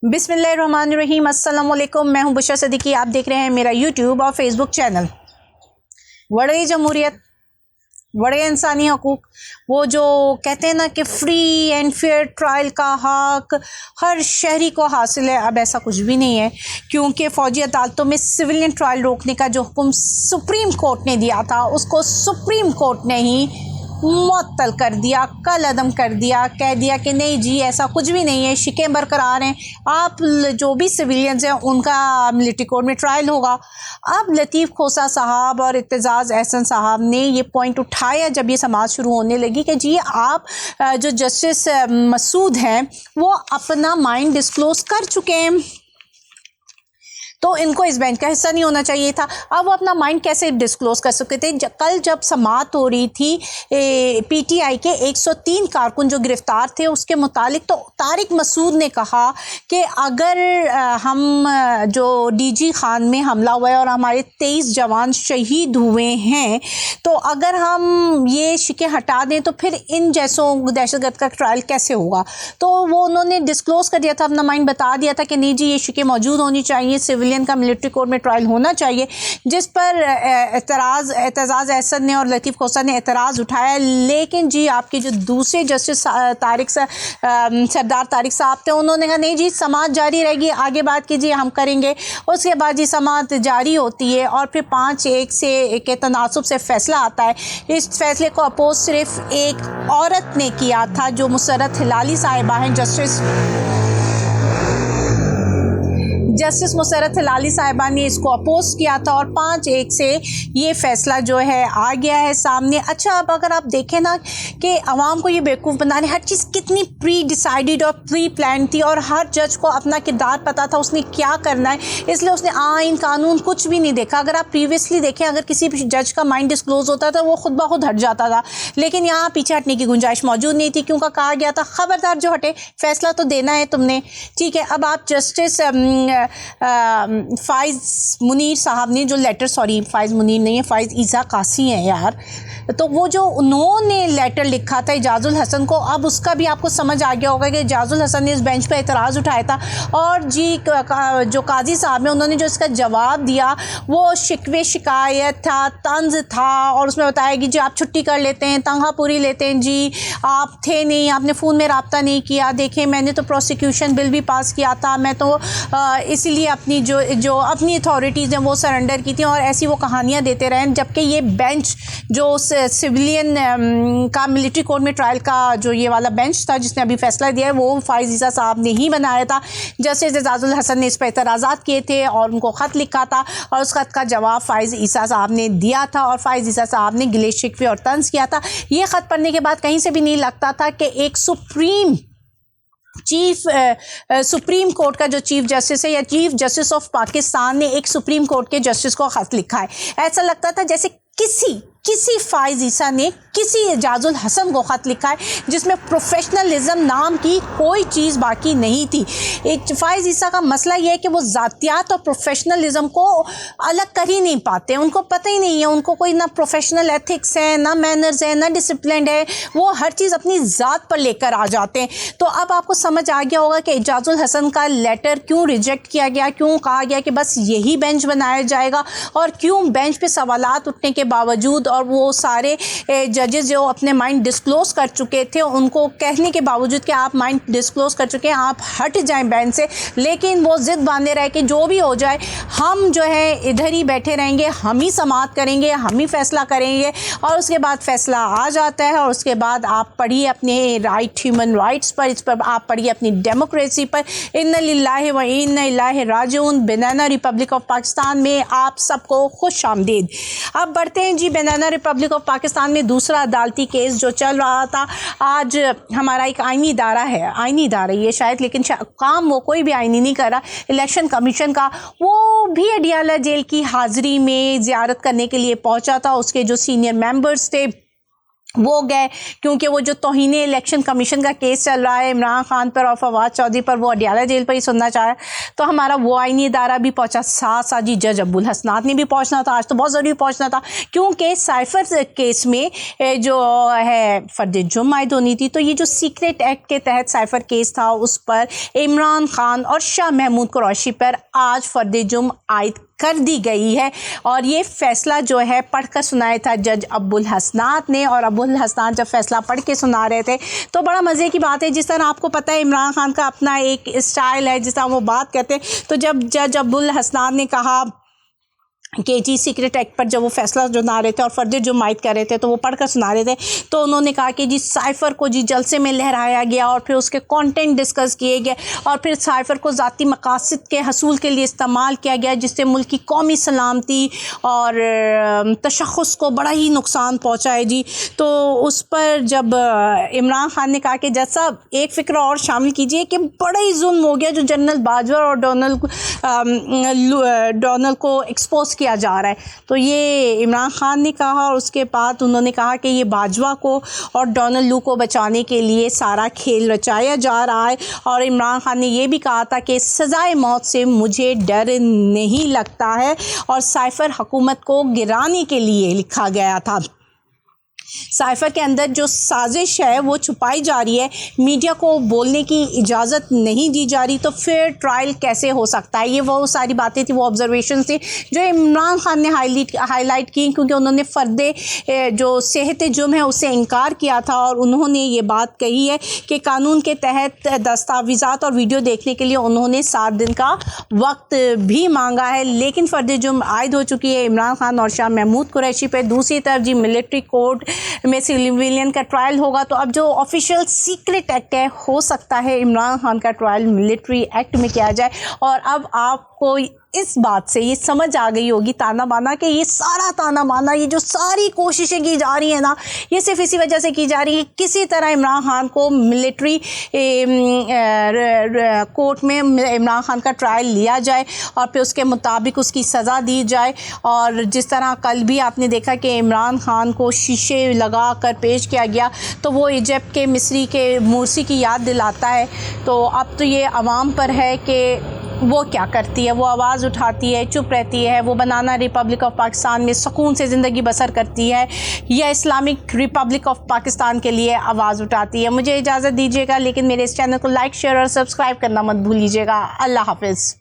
बिस्मिल्लाहिर्रहमानिर्रहीम, अस्सलाम वालेकुम। मैं हूं बुशरा सदीकी। आप देख रहे हैं मेरा यूट्यूब और फेसबुक चैनल। बड़े जमहूरियत, बड़े इंसानी हकूक़, वो जो कहते हैं ना कि फ्री एंड फेयर ट्रायल का हक हर शहरी को हासिल है, अब ऐसा कुछ भी नहीं है, क्योंकि फ़ौजी अदालतों में सिविलियन ट्रायल रोकने का जो हुक्म सुप्रीम कोर्ट ने दिया था, उसको सुप्रीम कोर्ट ने ही मुअत्तल कर दिया, कल अदम कर दिया। कह दिया कि नहीं जी, ऐसा कुछ भी नहीं है, शिकें बरकरार हैं, आप जो भी सिविलियंस हैं उनका मिलिट्री कोर्ट में ट्रायल होगा। अब लतीफ़ खोसा साहब और इत्तेज़ाज़ एहसन साहब ने ये पॉइंट उठाया जब ये समाअत शुरू होने लगी कि जी आप जो जस्टिस मसूद हैं वो अपना माइंड डिस्क्लोज़ कर चुके हैं, तो इनको इस बेंच का हिस्सा नहीं होना चाहिए था। अब वो अपना माइंड कैसे डिस्क्लोज़ कर सकते थे? कल जब समाअत हो रही थी पीटीआई के 103 कारकुन जो गिरफ़्तार थे उसके मुतालिक, तो तारिक मसूद ने कहा कि अगर हम जो डीजी खान में हमला हुआ है और हमारे 23 जवान शहीद हुए हैं, तो अगर हम ये शिकें हटा दें तो फिर इन जैसों दहशतगर्द का ट्रायल कैसे होगा? तो वो उन्होंने डिस्क्लोज़ कर दिया था, अपना माइंड बता दिया था कि नहीं जी, ये शिकें मौजूद होनी चाहिए, सिविलियन का मिलिट्री कोर्ट में ट्रायल होना चाहिए। जिस पर एतज़ाज़ एहसन ने और लतीफ़ खोसा ने एतराज़ उठाया, लेकिन जी आपके जो दूसरे जस्टिस सरदार तारिक साहब थे, उन्होंने कहा नहीं जी, समाअत जारी रहेगी, आगे बात कीजिए, हम करेंगे। उसके बाद जी समाअत जारी होती है और फिर 5-1 से के तनासुब से फ़ैसला आता है। इस फैसले को अपोज सिर्फ एक औरत ने किया था, जो मुसर्रत हिलाली साहिबा हैं, जस्टिस मुसर्रत हिलाली साहिबा ने इसको अपोज किया था और 5-1 से ये फ़ैसला जो है आ गया है सामने। अच्छा, अब अगर आप देखें ना कि अवाम को ये बेवकूफ़ बनाने, हर चीज़ कितनी प्री डिसाइडेड और प्री प्लान थी और हर जज को अपना किरदार पता था, उसने क्या करना है, इसलिए उसने आइन कानून कुछ भी नहीं देखा। अगर आप प्रीवियसली देखें, अगर किसी भी जज का माइंड डिस्क्लोज होता था वो खुद ब खुद हट जाता था, लेकिन यहाँ पीछे हटने की गुंजाइश मौजूद नहीं थी, क्योंकि कहा गया था खबरदार जो हटे, फ़ैसला तो देना है तुमने, ठीक है। अब आप जस्टिस फ़ाइज़ मुनीर साहब ने जो लेटर, सॉरी फ़ाइज़ मुनीर नहीं है, फ़ाइज़ ईसा कासी हैं यार, तो वो जो उन्होंने लेटर लिखा था इजाज़ुल हसन को, अब उसका भी आपको समझ आ गया होगा कि इजाज़ुल हसन ने इस बेंच पर एतराज़ उठाया था और जी जो काजी साहब हैं उन्होंने जो इसका जवाब दिया वो शिकवे शिकायत था, तंज़ था, और उसमें बताया कि जी आप छुट्टी कर लेते हैं, तनख्वाह पूरी लेते हैं, जी आप थे नहीं, आपने फ़ोन में रब्ता नहीं किया, देखें मैंने तो प्रोसिक्यूशन बिल भी पास किया था, मैं तो इसीलिए अपनी जो अपनी अथॉरिटीज़ हैं वो सरेंडर की थी, और ऐसी वो कहानियाँ देते रहे। जबकि ये बेंच जो सिविलियन का मिलिट्री कोर्ट में ट्रायल का जो ये वाला बेंच था जिसने अभी फैसला दिया है, वो फ़ाइज़ ईसा साहब ने ही बनाया था। जस्टिस इजाज़ुल हसन ने इस पर एतराज़ात किए थे और उनको ख़त लिखा था और उस ख़त का जवाब फ़ाइज़ ईसा साहब ने दिया था और फ़ाइज़ ईसा साहब ने गिले शिकवे और तंज़ किया था। ये ख़त पढ़ने के बाद कहीं से भी नहीं लगता था कि एक सुप्रीम कोर्ट का जो चीफ जस्टिस है या चीफ जस्टिस ऑफ पाकिस्तान ने एक सुप्रीम कोर्ट के जस्टिस को खत लिखा है। ऐसा लगता था जैसे किसी फ़ाइज़ ईसा ने किसी इजाज़ुल हसन को ख़त लिखा है, जिसमें प्रोफेशनलिज़म नाम की कोई चीज़ बाकी नहीं थी। एक फ़ाइज़ ईसा का मसला ये है कि वो ज़ातियात और प्रोफेशनलिज़म को अलग कर ही नहीं पाते, उनको पता ही नहीं है, उनको कोई ना प्रोफेशनल एथिक्स है, ना मैनर्स है, ना डिसिप्लिन है, वो हर चीज़ अपनी ज़ात पर लेकर आ जाते हैं। तो अब आपको समझ आ गया होगा कि इजाज़ुल हसन का लेटर क्यों रिजेक्ट किया गया, क्यों कहा गया कि बस यही बेंच बनाया जाएगा, और क्यों बेंच पे सवालात उठने के बावजूद और वो सारे जजेस जो अपने माइंड डिस्क्लोज कर चुके थे, उनको कहने के बावजूद कि आप माइंड डिस्क्लोज कर चुके हैं, आप हट जाएं बेंच से, लेकिन वो ज़िद बांधे रहे कि जो भी हो जाए हम जो है इधर ही बैठे रहेंगे, हम ही समाअत करेंगे, हम ही फैसला करेंगे। और उसके बाद फैसला आ जाता है और उसके बाद आप पढ़िए अपने ह्यूमन राइट्स पर, इस पर आप पढ़िए अपनी डेमोक्रेसी पर। इन्ना लिल्लाहि व इन्ना इलैहि राजिऊन। बनाना रिपब्लिक ऑफ पाकिस्तान में आप सबको खुश आमदीद। अब बढ़ते हैं जी बनाना रिपब्लिक ऑफ पाकिस्तान में दूसरा अदालती केस जो चल रहा था। आज हमारा एक आइनी इदारा है, आइनी इदारा ये शायद, लेकिन काम वो कोई भी आइनी नहीं कर रहा, इलेक्शन कमीशन का, वो भी अडियाला जेल की हाज़िरी में ज़ियारत करने के लिए पहुंचा था। उसके जो सीनियर मेंबर्स थे वो गए क्योंकि वो जो तौहीन इलेक्शन कमीशन का केस चल रहा है इमरान खान पर और फवाद चौधरी पर, वो अडियाला जेल पर ही सुनना चाह रहा है। तो हमारा वो आईनी इदारा भी पहुंचा, साथ साथ जी जज अब्दुल हसनात ने भी पहुंचना था, आज तो बहुत ज़रूरी पहुंचना था क्योंकि साइफर केस में जो है फर्द जुर्म आयद होनी थी। तो ये जो सीक्रेट एक्ट के तहत साइफर केस था उस पर इमरान खान और शाह महमूद कुरैशी पर आज फर्द जुर्म आयद कर दी गई है। और ये फ़ैसला जो है पढ़कर सुनाया था जज अब्दुल हसनात ने, और अब्दुल हसनात जब फ़ैसला पढ़ के सुना रहे थे तो बड़ा मज़े की बात है, जिस तरह आपको पता है इमरान खान का अपना एक स्टाइल है, जिस तरह वो बात कहते हैं। तो जब जज अब्दुल हसनात ने कहा कि जी सीक्रेट एक्ट पर जब वो फैसला सुना रहे थे और फर्द जुर्म आयद कर रहे थे तो वो पढ़कर सुना रहे थे, तो उन्होंने कहा कि जी साइफ़र को जी जलसे में लहराया गया और फिर उसके कंटेंट डिस्कस किए गए और फिर साइफ़र को ज़ाती मकासद के हसूल के लिए इस्तेमाल किया गया, जिससे मुल्क की कौमी सलामती और तशख़्ख़ुस को बड़ा ही नुकसान पहुँचा है जी। तो उस पर जब इमरान खान ने कहा कि जज साहब एक फ़िक्र और शामिल कीजिए कि बड़ा ही जुल्म हो गया जो जनरल बाजवा और डोनाल्ड को एक्सपोज किया जा रहा है। तो ये इमरान खान ने कहा और उसके बाद उन्होंने कहा कि ये बाजवा को और डोनाल्ड लू को बचाने के लिए सारा खेल रचाया जा रहा है। और इमरान खान ने ये भी कहा था कि सज़ाए मौत से मुझे डर नहीं लगता है और साइफ़र हुकूमत को गिराने के लिए लिखा गया था। साइफ़र के अंदर जो साजिश है वो छुपाई जा रही है, मीडिया को बोलने की इजाज़त नहीं दी जा रही, तो फिर ट्रायल कैसे हो सकता है। ये वो सारी बातें थी, वो ऑब्जर्वेशन थी जो इमरान खान ने हाईलाइट की, क्योंकि उन्होंने फ़र्द जो सेहत जुर्म है उससे इनकार किया था और उन्होंने ये बात कही है कि कानून के तहत दस्तावेज़ात और वीडियो देखने के लिए उन्होंने 7 दिन का वक्त भी मांगा है, लेकिन फ़र्द जुर्म आयद हो चुकी है इमरान खान और शाह महमूद कुरैशी पर। दूसरी तरफ जी मिलिट्री कोर्ट में सिविलियन का ट्रायल होगा, तो अब जो ऑफिशियल सीक्रेट एक्ट है हो सकता है इमरान खान का ट्रायल मिलिट्री एक्ट में किया जाए। और अब आपको इस बात से ये समझ आ गई होगी ताना बाना कि ये सारा ताना बाना, ये जो सारी कोशिशें की जा रही हैं ना, ये सिर्फ इसी वजह से की जा रही है किसी तरह इमरान खान को मिलिट्री कोर्ट में इमरान खान का ट्रायल लिया जाए और फिर उसके मुताबिक उसकी सज़ा दी जाए। और जिस तरह कल भी आपने देखा कि इमरान खान को शीशे लगा कर पेश किया गया, तो वो इजिप्ट के मिस्री के मुर्सी की याद दिलाता है। तो अब तो ये अवाम पर है कि वो क्या करती है, वो आवाज़ उठाती है, चुप रहती है, वो बनाना रिपब्लिक ऑफ पाकिस्तान में सुकून से ज़िंदगी बसर करती है, या इस्लामिक रिपब्लिक ऑफ पाकिस्तान के लिए आवाज़ उठाती है। मुझे इजाज़त दीजिएगा, लेकिन मेरे इस चैनल को लाइक शेयर और सब्सक्राइब करना मत भूलिएगा। अल्लाह हाफ़िज़।